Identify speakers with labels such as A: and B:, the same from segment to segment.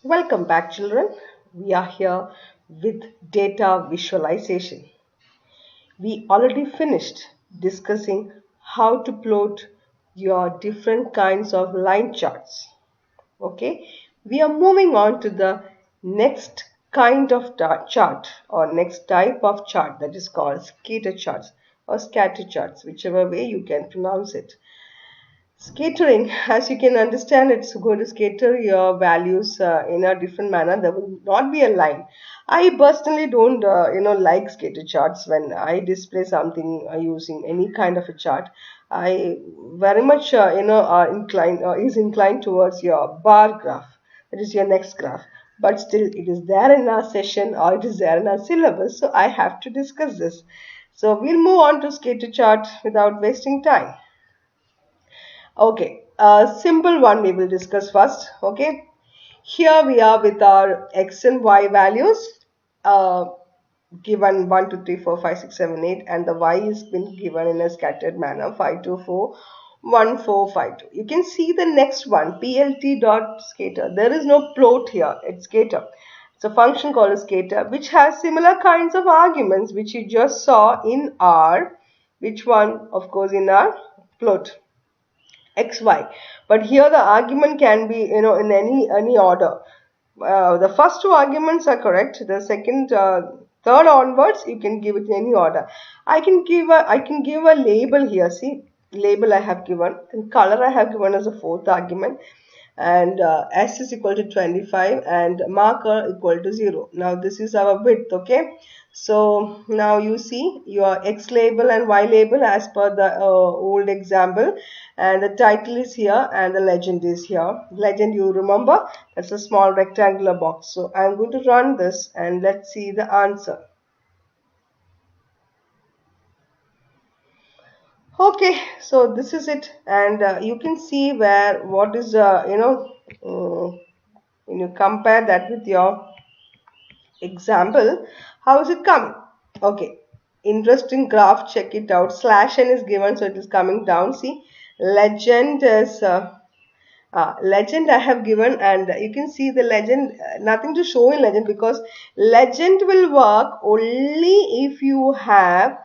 A: Welcome back, children. We are here with data visualization. We already finished discussing how to plot your different kinds of line charts. Okay, we are moving on to the next kind of chart or next type of chart, that is called scatter charts or scatter charts, whichever way you can pronounce it. Scattering, as you can understand, it's going to scatter your values in a different manner. There will not be a line. I personally don't, like scatter charts. When I display something using any kind of a chart, I very much, is inclined towards your bar graph. That is your next graph. But still, it is there in our session or it is there in our syllabus. So I have to discuss this. So we'll move on to scatter chart without wasting time. Okay, a simple one we will discuss first. Okay, here we are with our x and y values uh, given 1, 2, 3, 4, 5, 6, 7, 8, and the y is been given in a scattered manner 5, 2, 4, 1, 4, 5, 2. You can see the next one, plt dot scatter. There is no plot here, it's scatter. It's a function called a scatter which has similar kinds of arguments which you just saw in our, which one? Of course, in our plot xy, but here the argument can be in any order. The first two arguments are correct. The second, third onwards, you can give it in any order. I can give a label here. See, label I have given, and color I have given as a fourth argument, and s is equal to 25 and marker equal to 0. Now this is our width. Okay, so now you see your x label and y label as per the old example, and the title is here and the legend is here. Legend, you remember, that's a small rectangular box. So I'm going to run this and let's see the answer. Okay, so this is it, and you can see where what is when you compare that with your example, how is it coming? Okay, interesting graph, check it out. Slash n is given, so it is coming down. See, legend is legend I have given, and you can see the legend, nothing to show in legend because legend will work only if you have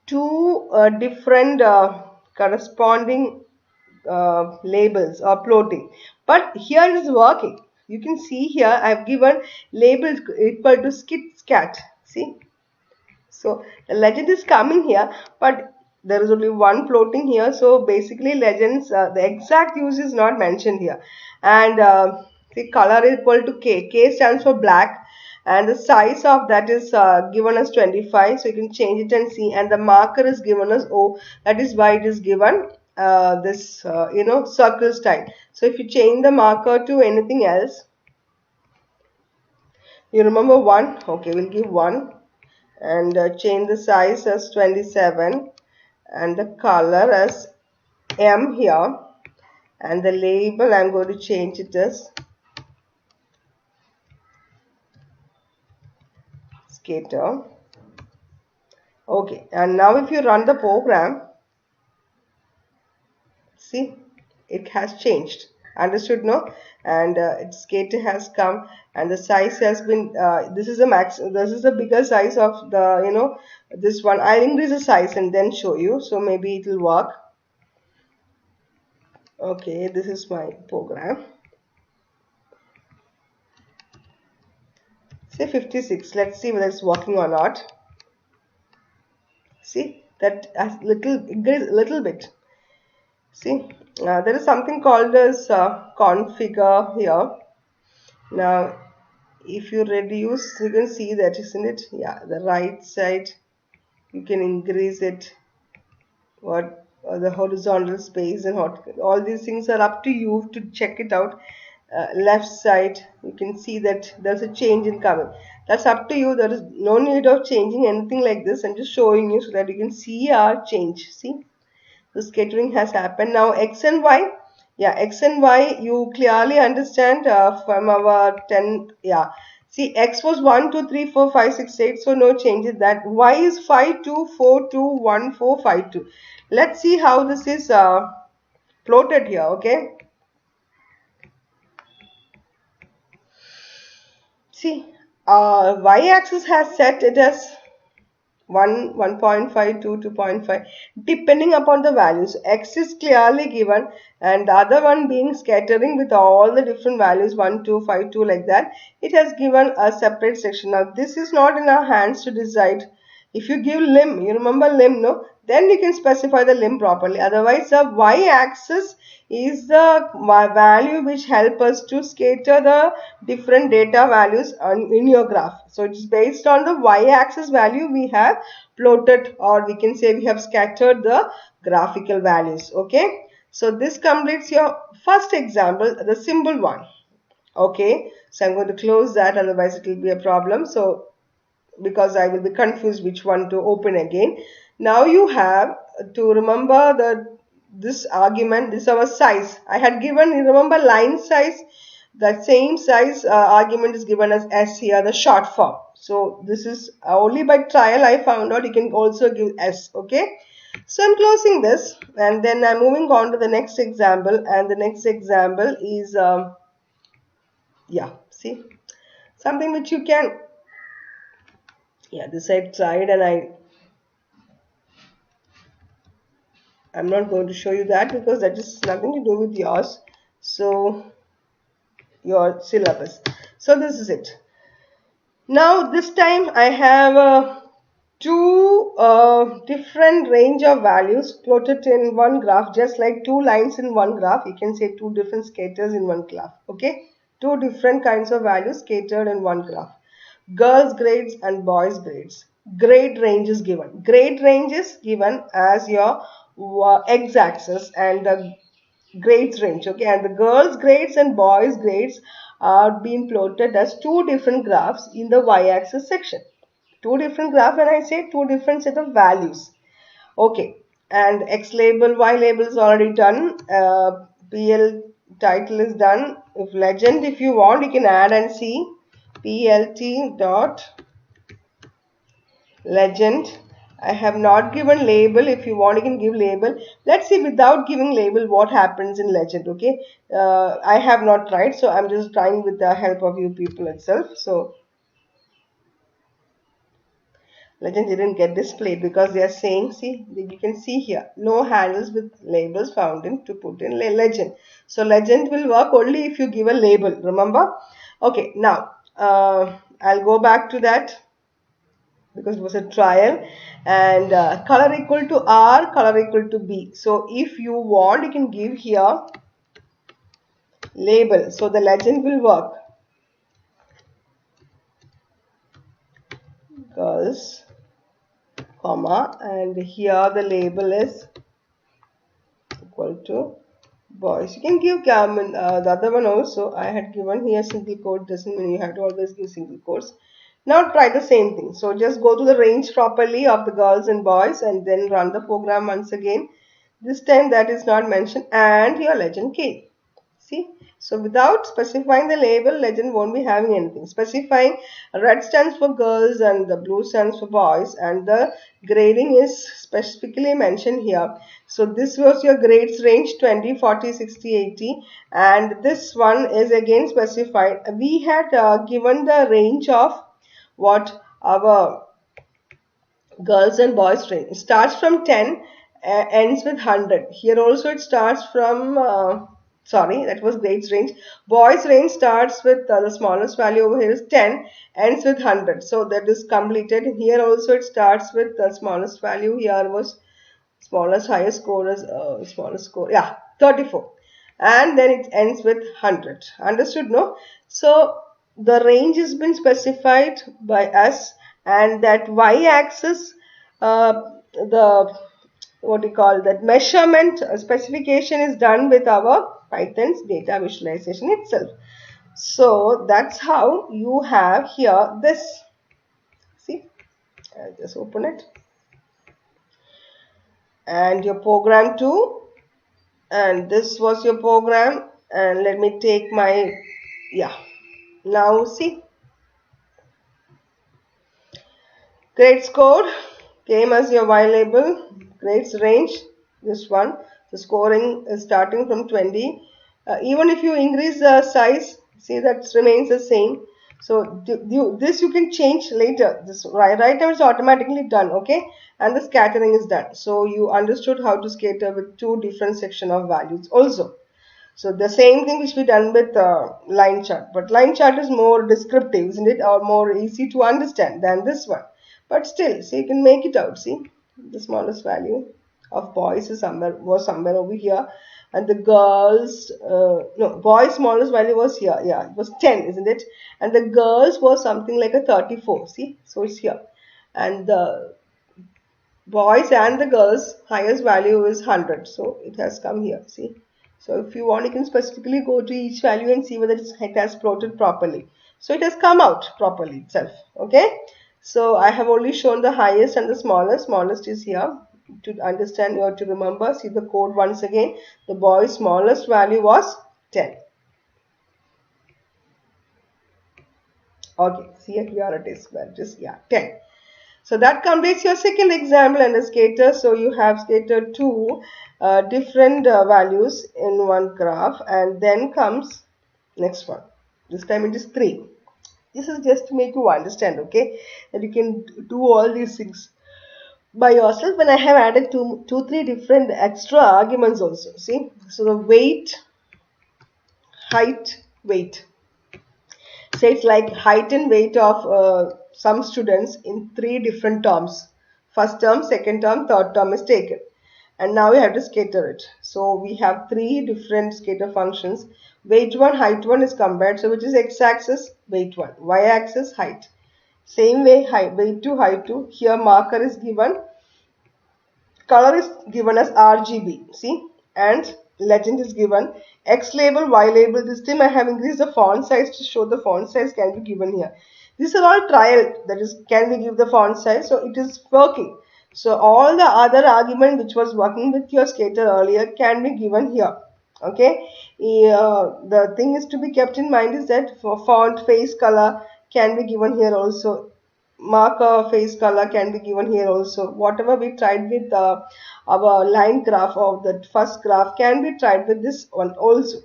A: two different corresponding labels or plotting, but here it is working. You can see here I have given labels equal to skit scat. See, so the legend is coming here, but there is only one floating here. So basically legends, the exact use is not mentioned here. And the color is equal to k. K stands for black, and the size of that is given as 25. So you can change it and see. And the marker is given as O. That is why it is given this circle style. So if you change the marker to anything else, you remember 1. Okay, we'll give 1 and change the size as 27 and the color as M here, and the label I'm going to change it as scatter. Okay, and now if you run the program, see, it has changed. Understood? No? And its scatter has come, and the size has been this is a max, this is the bigger size of the this one. I'll increase the size and then show you, so maybe it will work. Okay, this is my program. Say 56. Let's see whether it's working or not. See, that has little bit. See, there is something called as configure here. Now, if you reduce, you can see that, isn't it? Yeah, the right side, you can increase it. What the horizontal space and all these things are up to you to check it out. Left side, you can see that there's a change in coming. That's up to you. There is no need of changing anything like this. I'm just showing you so that you can see our change. See, the scattering has happened. Now x and y, yeah, x and y you clearly understand from our 10. Yeah, see, x was 1 2 3 4 5 6 8, so no changes. That y is 5 2 4 2 1 4 5 2. Let's see how this is plotted here. Okay, see, y-axis has set it as 1, 1.5, 2, 2.5, depending upon the values. X is clearly given, and the other one being scattering with all the different values 1, 2, 5, 2, like that. It has given a separate section. Now this is not in our hands to decide. If you give limb, you remember limb, no? Then you can specify the limb properly. Otherwise, the y-axis is the value which help us to scatter the different data values in your graph. So it is based on the y-axis value we have plotted, or we can say we have scattered the graphical values. Okay. So this completes your first example, the symbol one. Okay. So I'm going to close that, otherwise it will be a problem. So because I will be confused which one to open again. Now you have to remember this argument, this is our size. I had given, you remember, line size, that same size argument is given as S here, the short form. So this is only by trial I found out you can also give S. Okay. So I'm closing this, and then I'm moving on to the next example, and the next example is yeah, see, something which you can, yeah, this I tried, and I'm not going to show you that because that is nothing to do with yours, so your syllabus. So this is it. Now this time I have two different range of values plotted in one graph, just like two lines in one graph. You can say two different scatters in one graph. Okay, two different kinds of values scattered in one graph. Girls grades and boys grades. Grade range is given. Grade range is given as your x-axis, and the grades range. Okay, and the girls grades and boys grades are being plotted as two different graphs in the y-axis section. Two different graphs, when I say two different set of values. Okay, and X label, Y label is already done. PL title is done. If legend, if you want, you can add and see PLT dot legend. I have not given label. If you want, you can give label. Let's see without giving label what happens in legend. Okay, I have not tried, so I'm just trying with the help of you people itself. So legend didn't get displayed because they are saying, see, you can see here, no handles with labels found in to put in legend. So legend will work only if you give a label, remember? Okay, now I'll go back to that because it was a trial, and color equal to R, color equal to B. So if you want, you can give here label, so the legend will work. Girls, comma, and here the label is equal to boys. You can give the other one also. I had given here single quote, doesn't mean you have to always give single quotes. Now try the same thing. So just go to the range properly of the girls and boys, and then run the program once again. This time that is not mentioned, and your legend came. See, so without specifying the label, legend won't be having anything. Specifying red stands for girls and the blue stands for boys, and the grading is specifically mentioned here. So this was your grades range 20, 40, 60, 80, and this one is again specified. We had given the range of what our girls and boys range. It starts from 10, ends with 100. Here also it starts from sorry, that was grades range. Boys range starts with the smallest value over here is 10, ends with 100. So that is completed. Here also it starts with the smallest value. Here was smallest, highest score is smallest score, yeah, 34, and then it ends with 100. Understood, no? So the range has been specified by us, and that y-axis, the what do you call that measurement specification is done with our Python's data visualization itself. So that's how you have here this. See, I'll just open it, and your program 2, and this was your program, and let me take my, yeah, now see, grades code came as your y label, grades range, this one, the scoring is starting from 20. Even if you increase the size, see, that remains the same. So this you can change later. This right now is automatically done, okay? And the scattering is done. So you understood how to scatter with two different section of values also. So the same thing which we done with line chart, but line chart is more descriptive, isn't it, or more easy to understand than this one. But still, see, you can make it out. See, the smallest value of boys is somewhere over here, and the girls, no, boys' smallest value was here. Yeah, it was 10, isn't it? And the girls was something like a 34. See, so it's here, and the boys and the girls highest value is 100, so it has come here. See, so if you want, you can specifically go to each value and see whether it has plotted properly. So it has come out properly itself. Okay, so I have only shown the highest and the smallest. Smallest is here. To understand, you have to remember, see the code once again. The boy's smallest value was 10. Okay, see here it is. Well, just, yeah, 10. So that completes your second example and a scatter. So you have scattered two different values in one graph, and then comes next one. This time it is 3. This is just to make you understand, okay, that you can do all these things by yourself. When I have added two, 3 different extra arguments also. See, so the weight, height, weight. So it's like height and weight of some students in 3 different terms. First term, second term, third term is taken. And now we have to scatter it. So we have 3 different scatter functions. Weight 1, height 1 is compared. So which is x-axis, weight 1. Y-axis, height. Same way, weight 2, height 2. Here marker is given. Color is given as RGB. See? And legend is given. X label, Y label. This time I have increased the font size to show the font size can be given here. These are all trial, that is, can we give the font size? So it is working. So all the other argument which was working with your scatter earlier can be given here. Okay. The thing is to be kept in mind is that for font face color can be given here also. Marker face color can be given here also. Whatever we tried with our line graph of the first graph can be tried with this one also.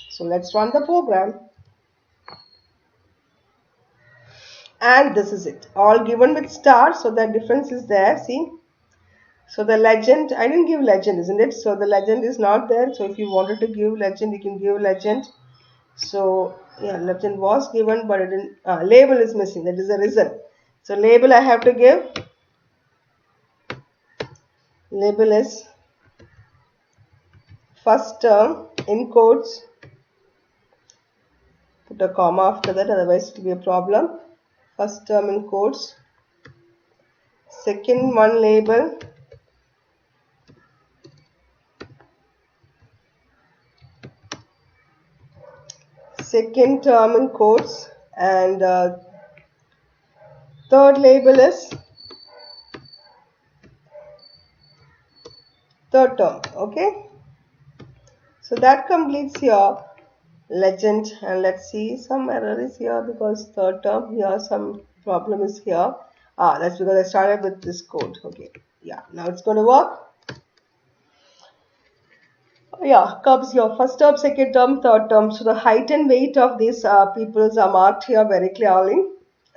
A: So let's run the program. And this is it, all given with star, so the difference is there. See, so the legend, I didn't give legend, isn't it? So the legend is not there. So if you wanted to give legend, you can give legend. So yeah, legend was given, but it didn't, label is missing, that is the reason. So label I have to give, label is first term in quotes, put a comma after that, otherwise it will be a problem. First term in quotes, second one label, second term in quotes, and third label is third term. Okay, so that completes your legend. And let's see, some error is here because third term, here some problem is here. That's because I started with this code. Okay, yeah, now it's going to work. Yeah, comes your first term, second term, third term. So the height and weight of these peoples are marked here very clearly.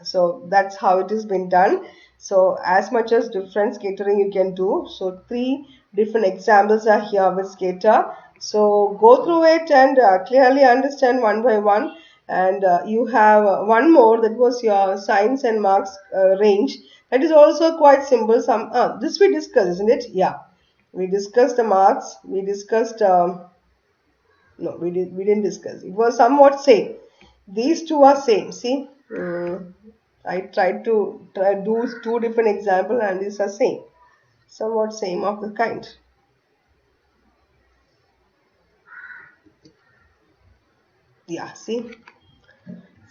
A: So that's how it has been done. So as much as different scattering you can do. So 3 different examples are here with scatter. So go through it and clearly understand one by one. And you have one more, that was your signs and marks range. That is also quite simple. This we discussed, isn't it? Yeah. We discussed the marks. We discussed, no, we didn't discuss. It was somewhat same. These two are same. See, I tried to do 2 different examples and these are same. Somewhat same of the kind. Yeah, see,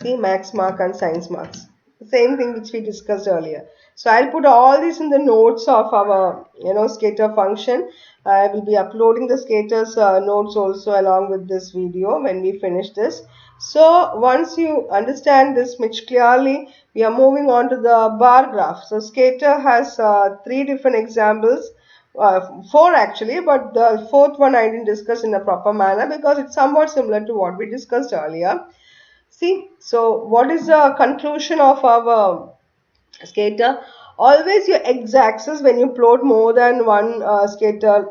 A: max mark and science marks. The same thing which we discussed earlier. So I'll put all this in the notes of our, scatter function. I will be uploading the scatter's notes also along with this video when we finish this. So once you understand this much clearly, we are moving on to the bar graph. So scatter has 3 different examples. 4 actually, but the 4th one I didn't discuss in a proper manner because it's somewhat similar to what we discussed earlier. See, so what is the conclusion of our skater? Always your x-axis when you plot more than one skater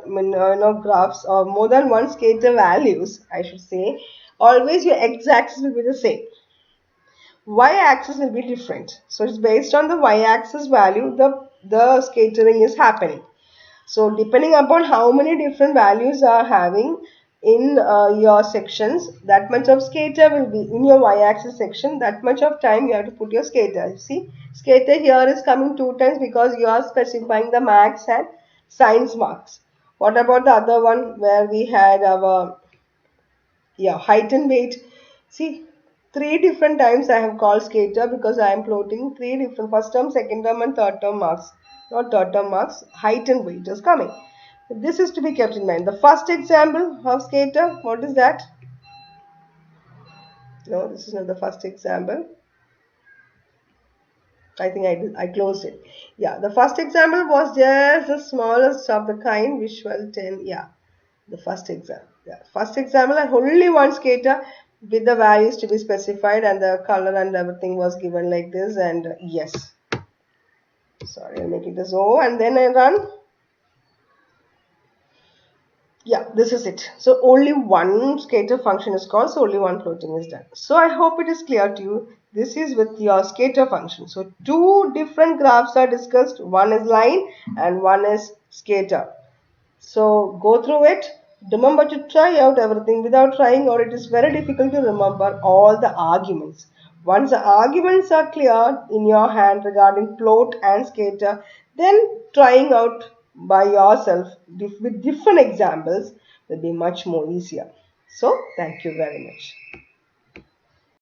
A: graphs, or more than one skater values, I should say, always your x-axis will be the same. Y-axis will be different. So it's based on the y-axis value the skatering is happening. So depending upon how many different values are having in your sections, that much of skater will be in your y-axis section. That much of time you have to put your skater. You see, skater here is coming 2 times because you are specifying the max and science marks. What about the other one where we had our height and weight? See, 3 different times I have called skater because I am plotting 3 different first term, second term and third term marks. Not third term marks, height and weight is coming. This is to be kept in mind. The first example of skater, what is that? No, this is not the first example. I think I closed it. Yeah, the first example was just the smallest of the kind, visual 10. Yeah, the first example. Yeah, first example, and only one skater with the values to be specified and the color and everything was given like this. And yes, sorry, I'll make it as O and then I run. Yeah, this is it. So only one skater function is called, so only one floating is done. So I hope it is clear to you. This is with your skater function. So two different graphs are discussed. One is line and one is skater. So go through it. Remember to try out everything without trying, or it is very difficult to remember all the arguments. Once the arguments are clear in your hand regarding float and skater, then trying out by yourself with different examples will be much more easier. So thank you very much.